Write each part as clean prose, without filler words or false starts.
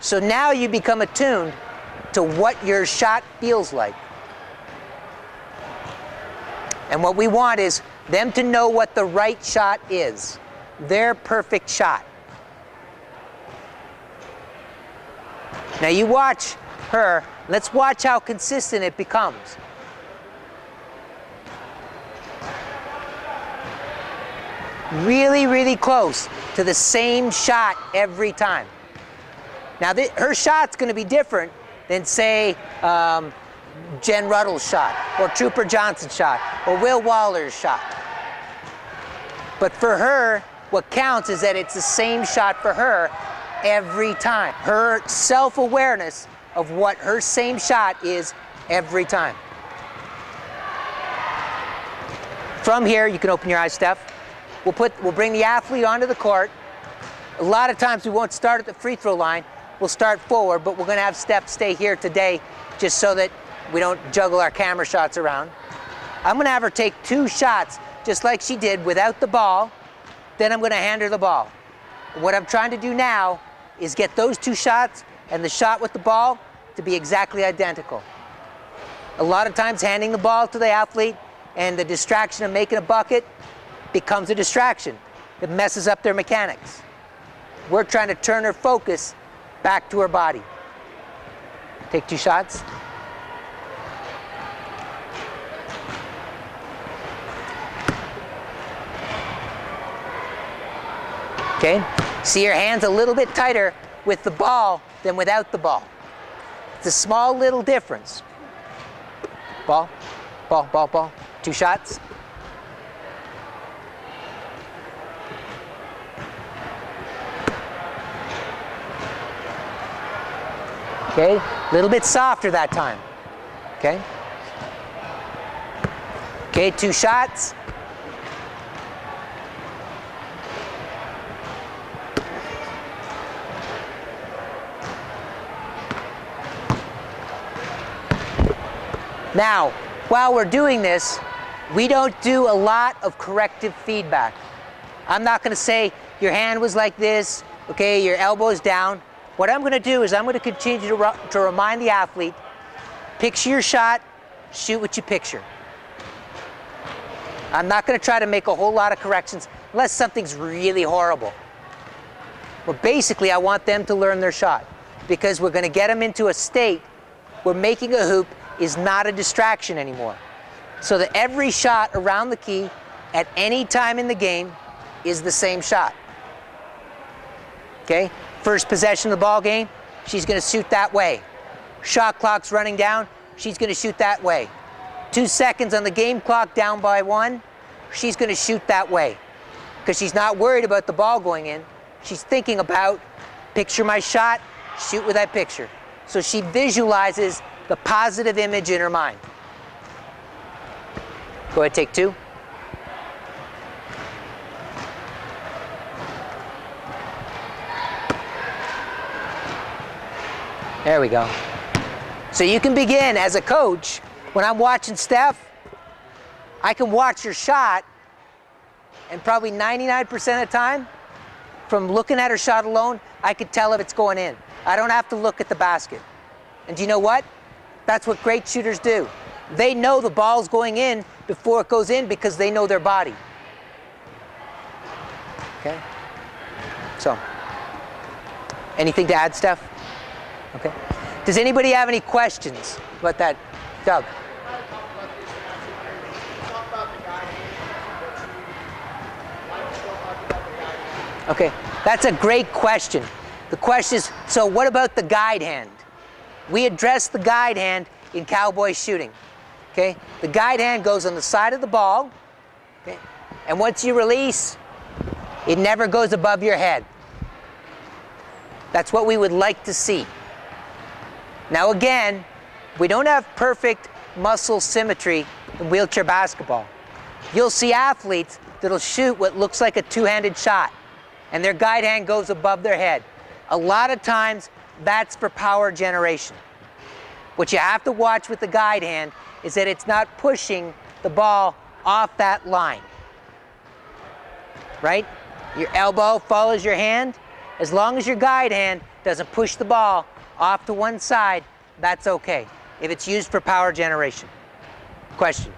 So now you become attuned to what your shot feels like. And what we want is them to know what the right shot is, their perfect shot. Now you watch her, let's watch how consistent it becomes. Really, really close to the same shot every time. Now her shot's going to be different than, say, Jen Ruddle's shot, or Trooper Johnson's shot, or Will Waller's shot. But for her, what counts is that it's the same shot for her every time. Her self-awareness of what her same shot is every time. From here, you can open your eyes, Steph. We'll bring the athlete onto the court. A lot of times we won't start at the free throw line. We'll start forward, but we're going to have Steph stay here today just so that we don't juggle our camera shots around. I'm going to have her take 2 shots, just like she did, without the ball. Then I'm going to hand her the ball. What I'm trying to do now is get those 2 shots and the shot with the ball to be exactly identical. A lot of times handing the ball to the athlete and the distraction of making a bucket becomes a distraction. It messes up their mechanics. We're trying to turn her focus back to her body. Take 2 shots. Okay, see your hands a little bit tighter with the ball than without the ball. It's a small little difference. Ball, ball, ball, ball. 2 shots. Okay, a little bit softer that time. Okay. Okay, 2 shots. Now, while we're doing this, we don't do a lot of corrective feedback. I'm not going to say your hand was like this, okay, your elbow's down. What I'm going to do is I'm going to continue to remind the athlete, picture your shot, shoot what you picture. I'm not going to try to make a whole lot of corrections unless something's really horrible. But basically, I want them to learn their shot because we're going to get them into a state where making a hoop is not a distraction anymore. So that every shot around the key at any time in the game is the same shot. Okay? First possession of the ball game, she's going to shoot that way. Shot clock's running down, she's going to shoot that way. 2 seconds on the game clock, down by 1, she's going to shoot that way. Because she's not worried about the ball going in. She's thinking about, picture my shot, shoot what I picture. So she visualizes the positive image in her mind. Go ahead, take 2. There we go. So you can begin as a coach. When I'm watching Steph, I can watch her shot, and probably 99% of the time, from looking at her shot alone, I could tell if it's going in. I don't have to look at the basket. And do you know what? That's what great shooters do. They know the ball's going in before it goes in because they know their body. Okay? So, anything to add, Steph? Okay. Does anybody have any questions about that? Doug? Okay, that's a great question. The question is, so what about the guide hand? We address the guide hand in cowboy shooting. Okay, the guide hand goes on the side of the ball, okay, and once you release, it never goes above your head. That's what we would like to see. Now again, we don't have perfect muscle symmetry in wheelchair basketball. You'll see athletes that'll shoot what looks like a two-handed shot, and their guide hand goes above their head. A lot of times, that's for power generation. What you have to watch with the guide hand is that it's not pushing the ball off that line. Right? Your elbow follows your hand. As long as your guide hand doesn't push the ball off to one side, that's okay. If it's used for power generation. Question.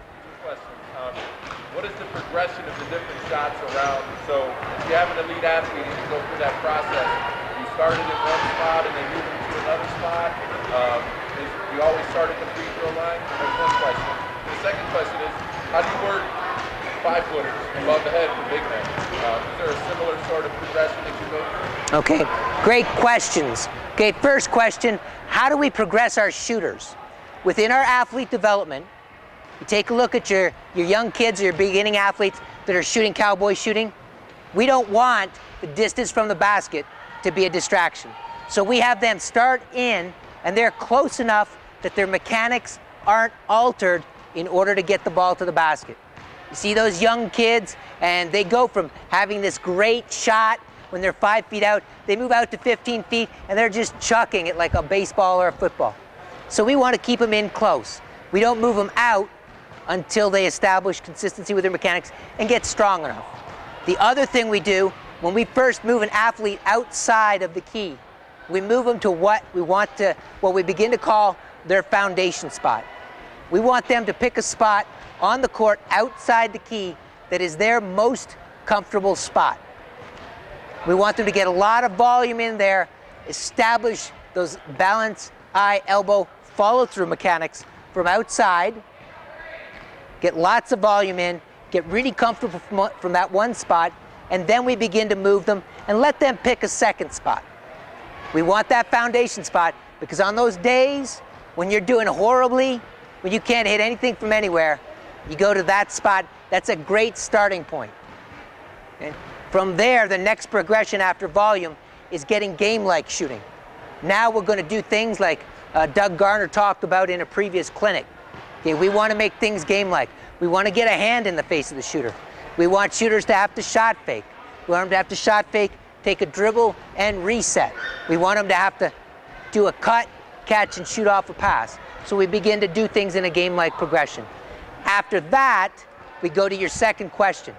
What is the progression of the different shots around? So if you have an elite athlete and you go through that process, you started in one spot and then moved to another spot. You always start at the free throw line? That's one question. The second question is, how do you work 5-footers above the head for big men? Is there a similar sort of progression that you go through? Okay, great questions. Okay, first question, how do we progress our shooters? Within our athlete development, you take a look at your young kids or your beginning athletes that are shooting cowboy shooting. We don't want the distance from the basket to be a distraction. So we have them start in and they're close enough that their mechanics aren't altered in order to get the ball to the basket. You see those young kids and they go from having this great shot when they're 5 feet out, they move out to 15 feet and they're just chucking it like a baseball or a football. So we want to keep them in close. We don't move them out until they establish consistency with their mechanics and get strong enough. The other thing we do, when we first move an athlete outside of the key, we move them to what we begin to call their foundation spot. We want them to pick a spot on the court outside the key that is their most comfortable spot. We want them to get a lot of volume in there, establish those balance, eye, elbow, follow-through mechanics from outside, get lots of volume in, get really comfortable from that one spot, and then we begin to move them and let them pick a second spot. We want that foundation spot because on those days when you're doing horribly, when you can't hit anything from anywhere, you go to that spot. That's a great starting point. Okay? From there, the next progression after volume is getting game-like shooting. Now we're going to do things like Doug Garner talked about in a previous clinic. Okay, we want to make things game-like. We want to get a hand in the face of the shooter. We want shooters to have to shot fake. We want them to have to shot fake, take a dribble, and reset. We want them to have to do a cut, catch, and shoot off a pass. So we begin to do things in a game-like progression. After that, we go to your second question.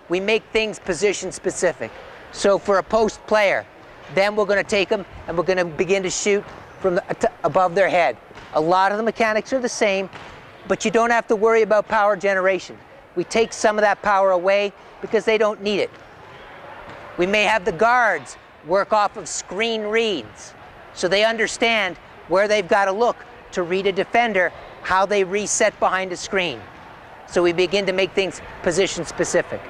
We make things position-specific. So for a post player, then we're going to take them and we're going to begin to shoot from above their head. A lot of the mechanics are the same, but you don't have to worry about power generation. We take some of that power away because they don't need it. We may have the guards work off of screen reads, so they understand where they've got to look to read a defender, how they reset behind a screen. So we begin to make things position specific.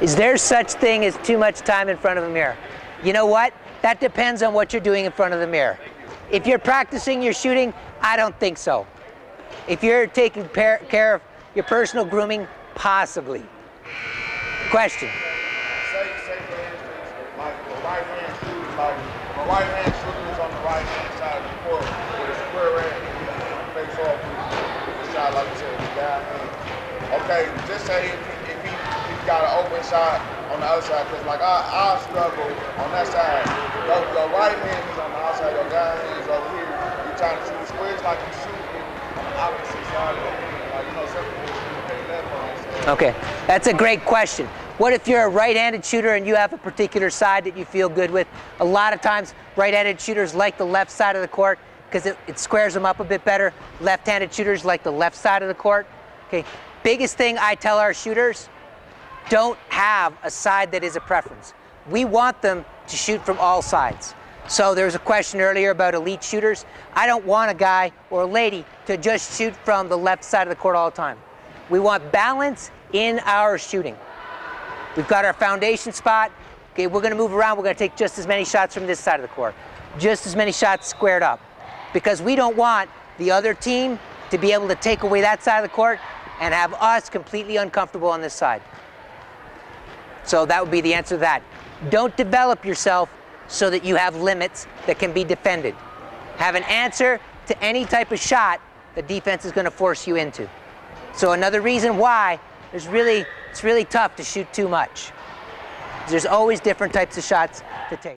Is there such thing as too much time in front of a mirror? You know what? That depends on what you're doing in front of the mirror. If you're practicing your shooting, I don't think so. If you're taking care of your personal grooming, possibly. Question. Say for instance, like the right hand shooter, like the right hand shooter is on the right hand side of the court with a square hand, face off with the shot, like you said, the guy hand. Okay, just say if he's got an open shot on the other side, because like I struggle on that side. Your right hand is on the outside, your guy hand is over here. You're trying to shoot a square, it's like you're shooting on the opposite side of the hand. Like, you know, some people pay left on this. Okay, that's a great question. What if you're a right-handed shooter and you have a particular side that you feel good with? A lot of times, right-handed shooters like the left side of the court because it squares them up a bit better. Left-handed shooters like the left side of the court. Okay, biggest thing I tell our shooters, don't have a side that is a preference. We want them to shoot from all sides. So there was a question earlier about elite shooters. I don't want a guy or a lady to just shoot from the left side of the court all the time. We want balance in our shooting. We've got our foundation spot. Okay, we're going to move around. We're going to take just as many shots from this side of the court, just as many shots squared up, because we don't want the other team to be able to take away that side of the court and have us completely uncomfortable on this side. So that would be the answer to that. Don't develop yourself so that you have limits that can be defended. Have an answer to any type of shot the defense is going to force you into. So another reason why it's really tough to shoot too much. There's always different types of shots to take.